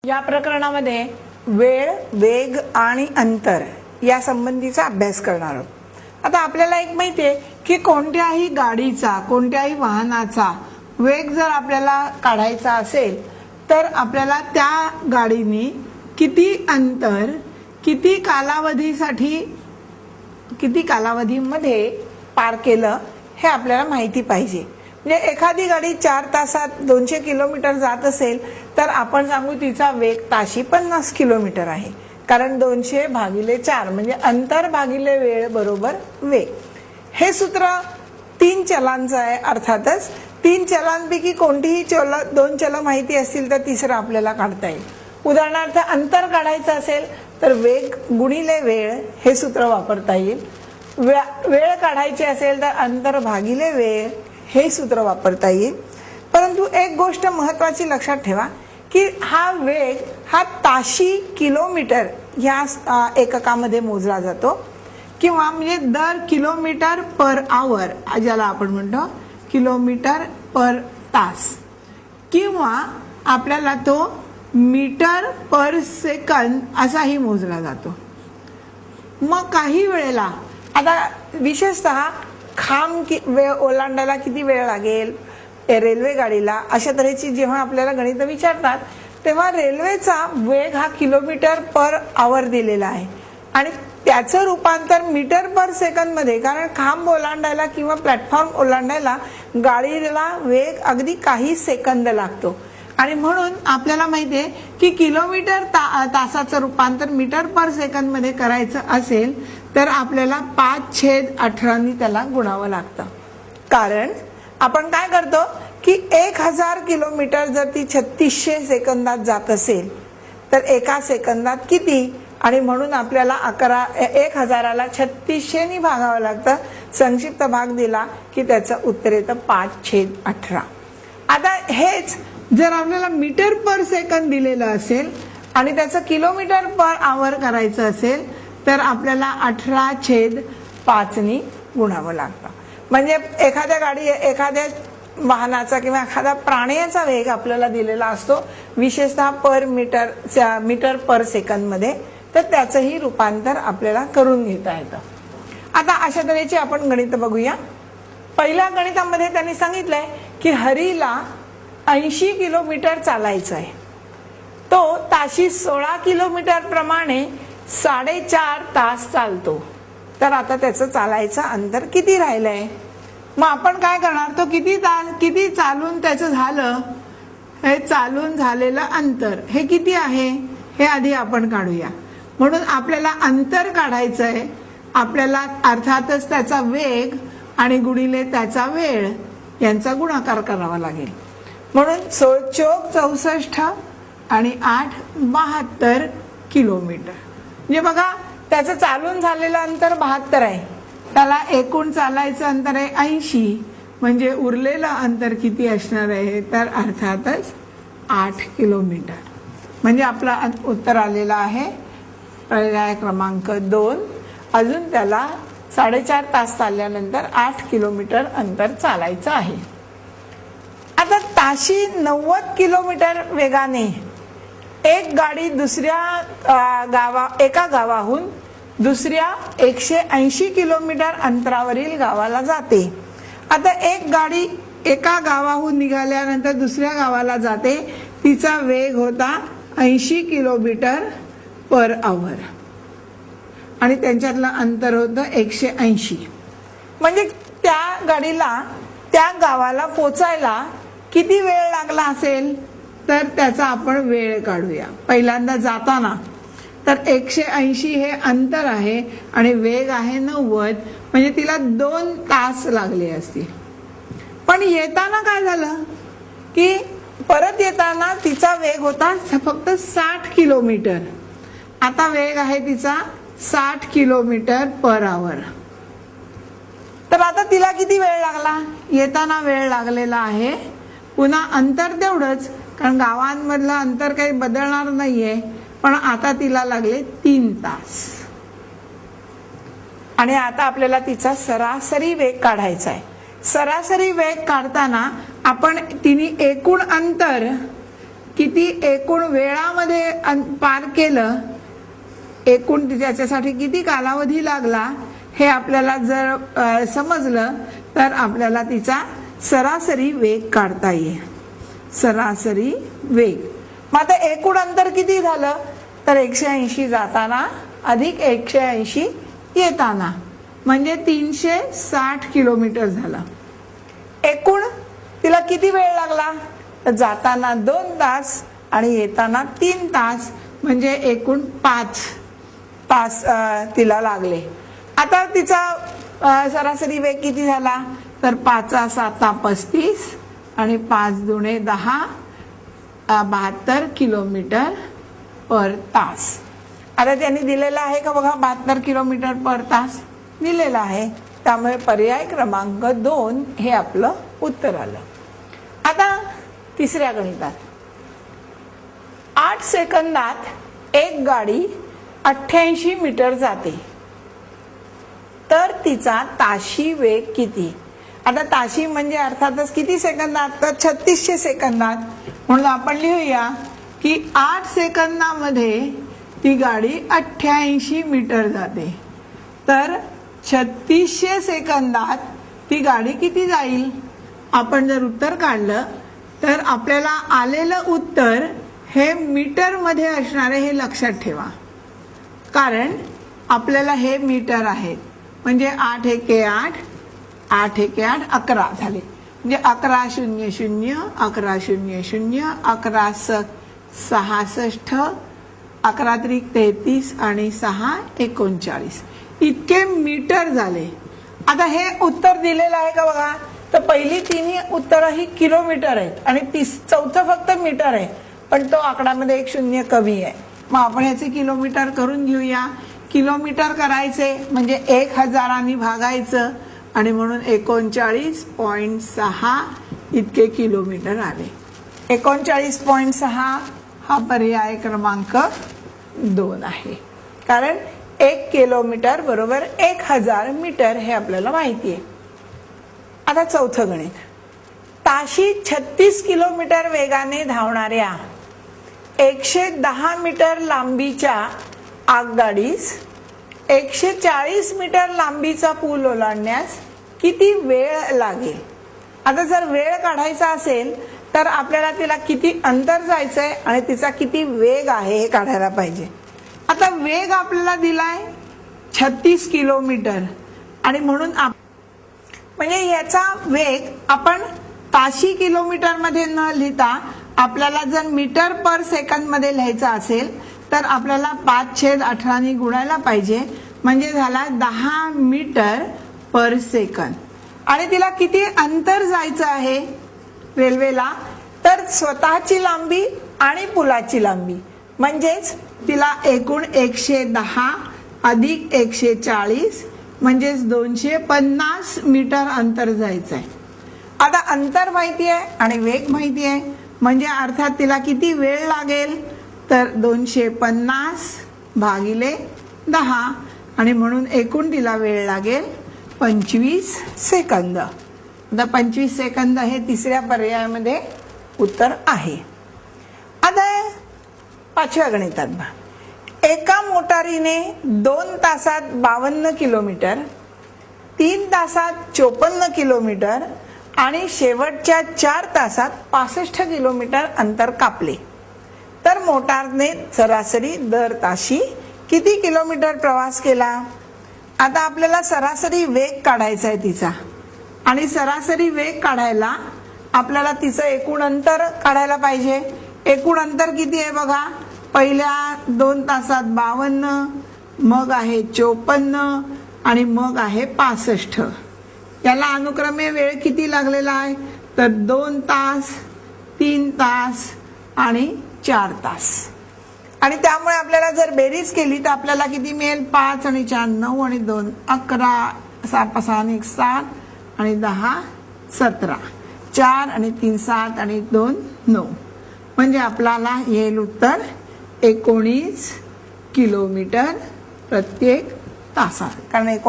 या प्रकरणामध्ये वेळ, वेग आणि अंतर या संबंधीचा अभ्यास करणार आहोत। आता आपल्याला एक माहिती आहे की कोणत्याही गाडीचा, कोणत्याही वाहनाचा वेग जर आपल्याला काढायचा असेल तर आपल्याला त्या गाडीने किती अंतर, किती कालावधीमध्ये पार केलं हे आपल्याला माहिती पाहिजे। म्हणजे एखादी गाडी 4 तासात 200 किलोमीटर जात असेल तर आपण सांगू तिचा वेग ताशी 50 किलोमीटर आहे, कारण 200 भागिले 4 म्हणजे अंतर भागिले वेळ बरोबर वेग। हे सूत्र 3 चलांचं आहे। अर्थातच 3 चलांपैकी कोणतीही दोन चल माहिती असतील तर तिसरं आपल्याला काढता येईल। उदाहरणार्थ अंतर काढायचं असेल तर वेग गुणिले वेळ हे सूत्र वापरता येईल। वेळ काढायची असेल तर अंतर भागिले वेळ हे सूत्र वापरता येईल। परंतु एक गोष्ट महत्त्वाची लक्षात ठेवा की हा वेग हा ताशी किलोमीटर या एककामध्ये मोजला जातो, किंवा म्हणजे दर किलोमीटर पर आवर ज्याला आपण म्हणतो किलोमीटर पर तास, किंवा आपल्याला तो मीटर पर सेकंद असाही मोजला जातो। मग काही वेळेला आता विशेषतः खांब ओलांडायला किती वेळ लागेल रेल्वे गाडीला, अशा तऱ्हेची जेव्हा आपल्याला गणित विचारतात तेव्हा रेल्वेचा वेग हा किलोमीटर पर आवर दिलेला आहे आणि त्याचं रूपांतर मीटर पर सेकंद मध्ये, कारण खांब ओलांडायला किंवा प्लॅटफॉर्म ओलांडायला गाडीला वेग अगदी काही सेकंद लागतो आणि म्हणून आपल्याला माहिती आहे की किलोमीटर तासाचं रूपांतर मीटर पर सेकंद मध्ये करायचं असेल तर आपल्याला 5/18 त्याला गुणावं लागतं। कारण आपण काय करतो की 1000 किलोमीटर जर ती 3600 सेकंदात जात असेल तर एका सेकंदात किती, आणि म्हणून आपल्याला 1000ला 3600 नी भागावं लागतं। संक्षिप्त भाग दिला की त्याचं उत्तर येतं 5/18। आता हेच जर आपल्याला मीटर पर सेकंद दिलेलं असेल आणि त्याचं किलोमीटर पर आवर करायचं असेल तर आपल्याला 18/5 नी गुणावं लागतं। म्हणजे एखाद्या वाहनाचा किंवा एखाद्या प्राण्याचा वेग आपल्याला दिलेला असतो विशेषतः मीटर पर सेकंद मध्ये, तर त्याचंही रूपांतर आपल्याला करून घेता येतं। आता अशा तऱ्हेचे आपण गणित बघूया। पहिल्या गणितामध्ये त्यांनी सांगितलंय की हरीला 80 किलोमीटर चालायचं आहे, तो ताशी 16 किलोमीटर प्रमाणे 4.5 तास चालतो, तर आता त्याचं चालायचं अंतर किती राहिलंय। मग आपण काय करणार, तो किती चालून त्याचं झालं, हे चालून झालेलं अंतर हे किती आहे हे आधी आपण काढूया। म्हणून आपल्याला अंतर काढायचं आहे, आपल्याला अर्थातच त्याचा वेग आणि गुणिले त्याचा वेळ यांचा गुणाकार करावा लागेल। म्हणून 4 64 आणि 8 72 किलोमीटर। म्हणजे बघा त्याचं चालून झालेलं अंतर 72 आहे, त्याला एकूण चालायचं अंतर आहे 80, म्हणजे उरलेलं अंतर किती असणार आहे तर अर्थातच 8 किलोमीटर। म्हणजे आपलं उत्तर आलेलं आहे पर्याय क्रमांक 2। अजून त्याला 4.5 तास चालल्यानंतर 8 किलोमीटर अंतर चालायचं आहे। आता ताशी 90 किलोमीटर वेगाने एक गाडी एका गावाहून दुसऱ्या 180 किलोमीटर अंतरावरील गावाला जाते। आता एक गाडी एका गावाहून निघाल्यानंतर दुसऱ्या गावाला जाते, तिचा वेग होता 80 किलोमीटर पर आवर आणि त्यांच्यातलं अंतर होतं 180। म्हणजे त्या गाडीला त्या गावाला पोचायला किती वेळ लागला असेल तर त्याचा आपण वेळ काढूया। पहिल्यांदा जाताना तर 180 हे अंतर आहे आणि वेग आहे 90, म्हणजे तिला 2 तास लागले असतील। पण येताना काय झालं की परत येताना तिचा वेग होता फक्त 60 किलोमीटर, आता वेग आहे तिचा 60 किलोमीटर पर आवर। तर आता तिला किती वेळ लागला, येताना वेळ लागलेला आहे पुन्हा अंतर तेवढंच, कारण गावांमधलं अंतर काही बदलणार नाहीये, पण आता तिला लागले 3 तास। आणि आता आपल्याला तिचा सरासरी वेग काढायचा आहे। सरासरी वेग काढताना आपण तिने एकूण अंतर किती एकूण वेळामध्ये पार केलं, एकूण त्याच्यासाठी किती कालावधी लागला हे आपल्याला जर समजलं तर आपल्याला तिचा सरासरी वेग काढता येईल. सरासरी वेग. मग आता एकूण अंतर किती झालं तर 180 जाताना अधिक 180 येताना म्हणजे 360 किलोमीटर झालं. एकूण तिला किती वेळ लागला तर जाताना 2 तास आणि येताना 3 तास म्हणजे एकूण 5 तास तिला लागले. आता तिचा सरासरी वेग किती झाला तर 5 7 35 आणि 5 दुणे 10 72 किलोमीटर पर तास. आता त्यांनी दिलेला आहे का बघा 72 किलोमीटर पर तास दिलेला आहे. त्यामुळे पर्याय क्रमांक 2 हे आपलं उत्तर आलं. आता तिसऱ्या गणितात 8 सेकंदात एक गाडी 88 मीटर जाते तर तिचा ताशी वेग किती. आता ताशी म्हणजे अर्थातच किती सेकंदात तर 3600 सेकंदात. म्हणून आपण लिहूया की 8 सेकंदामध्ये ती गाडी 88 मीटर जाते तर 3600 सेकंदात ती गाडी किती जाईल. आपण जर उत्तर काढलं तर आपल्याला आलेलं उत्तर हे मीटर मध्ये असणार आहे हे लक्षात ठेवा. कारण आपल्याला हे मीटर आहेत म्हणजे 8 एके 8 8 एके 8 11 झाले म्हणजे 11 0 0 11 0 0 11 66 11 त्रिक 33 आणि 6 39 इतके मीटर झाले. आता हे उत्तर दिलेलं आहे का बघा तर पहिली तिन्ही उत्तरं ही किलोमीटर आहेत आणि चौथं फक्त मीटर आहे पण तो आकडामध्ये एक शून्य कमी आहे. मग आपण याचे किलोमीटर करून घेऊया. किलोमीटर करायचे म्हणजे 1000 भागायचं आणि म्हणून 39.6 इतके किलोमीटर आले. 39.6 हा पर्याय क्रमांक 2 आहे. कारण 1 किलोमीटर बरोबर 1000 मीटर हे आपल्याला माहिती आहे. आता चौथं गणित. ताशी 36 किलोमीटर वेगाने धावणाऱ्या 110 मीटर लांबीच्या आगगाडीस 140 मीटर लांबीचा पूल ओलांडण्यास किती वेळ लागेल. आता जर वेळ काढायचा असेल तर आपल्याला तिला किती अंतर जायचंय आणि तिचा किती वेग आहे हे काढायला पाहिजे. आता वेग आपल्याला दिलाय 36 किलोमीटर आणि म्हणून म्हणजे याचा वेग आपण ताशी किलोमीटर मध्ये न लिहिता आपल्याला जर मीटर पर सेकंद मध्ये लिहायचा असेल तर आपल्याला 5/18 ने गुणायला पाहिजे म्हणजे झाला 10 मीटर पर सेकंद. आणि तिला किती अंतर जायचं आहे रेल्वेला तर स्वतःची लांबी आणि पुलाची लांबी म्हणजेच तिला एकूण 110 अधिक 140 म्हणजेच 250 मीटर अंतर जायचं आहे. आता अंतर माहिती आहे आणि वेग माहिती आहे म्हणजे अर्थात तिला किती वेळ लागेल तर 250 भागिले 10 आणि म्हणून एकूण तिला वेळ लागेल 25 सेकंद. आता 25 सेकंद हे तिसऱ्या पर्यायामध्ये उत्तर आहे. आता पाचव्या गणितात पहा. एका मोटारीने 2 तासात 52 किलोमीटर 3 तासात 54 किलोमीटर आणि शेवटच्या 4 तासात 65 किलोमीटर अंतर कापले तर मोटारने सरासरी दर ताशी किती किलोमीटर प्रवास केला. आता आपल्याला सरासरी वेग काढायचा आहे तिचा आणि सरासरी वेग काढायला आपल्याला तिचं एकूण अंतर काढायला पाहिजे. एकूण अंतर किती आहे बघा. पहिल्या 2 तासात 52 मग आहे 54 आणि मग आहे 65. याला अनुक्रमे वेळ किती लागलेला आहे तर 2 तास 3 तास आणि 4 तास. आणि त्यामुळे आपल्याला जर बेरीज केली तर आपल्याला किती मिळेल 5 आणि 4 9 आणि 2 11 7 आणि 1 7 आणि 10 17 4 आणि 3 7 आणि 2 9 म्हणजे आपल्याला येईल उत्तर 19 किलोमीटर प्रत्येक तासात. कारण